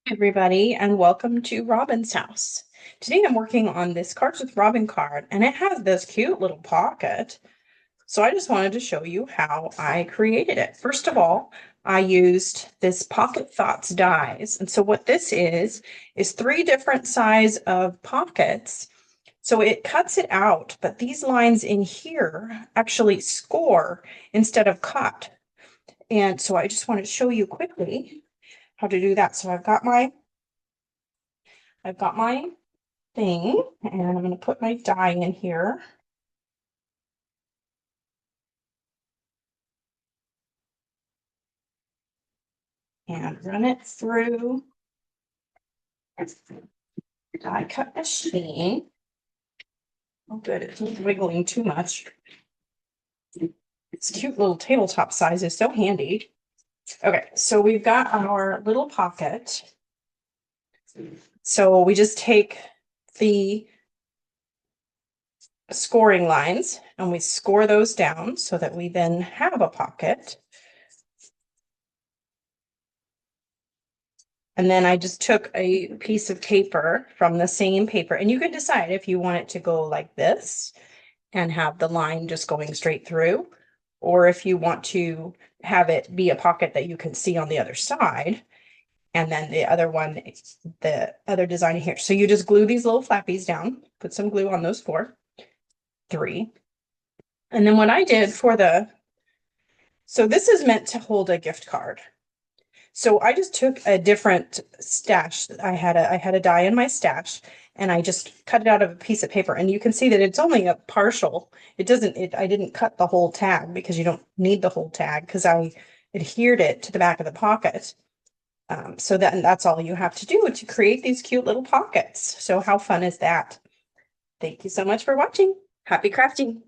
Everybody, and welcome to Robin's house. Today I'm working on this Cards with Robin card, and it has this cute little pocket. So I just wanted to show you how I created it. First of all, I used this Pocket Thoughts dies. And so what this is three different size of pockets. So it cuts it out, but these lines in here actually score instead of cut. And so I just wanted to show you quickly how to do that. So I've got my thing, and I'm going to put my die in here. And run it through die cut machine. Oh, good, it's not wiggling too much. This cute little tabletop size is so handy. Okay, so we've got our little pocket. So we just take the scoring lines and we score those down so that we then have a pocket. And then I just took a piece of paper from the same paper, and you can decide if you want it to go like this and have the line just going straight through, or if you want to have it be a pocket that you can see on the other side. And then the other one, the other design here. So you just glue these little flappies down, put some glue on those three. And then what I did so this is meant to hold a gift card. So I just took a different stash. I had a die in my stash, and I just cut it out of a piece of paper. And you can see that it's only a partial. I didn't cut the whole tag because you don't need the whole tag because I adhered it to the back of the pocket. So that's all you have to do to create these cute little pockets. So how fun is that? Thank you so much for watching. Happy crafting.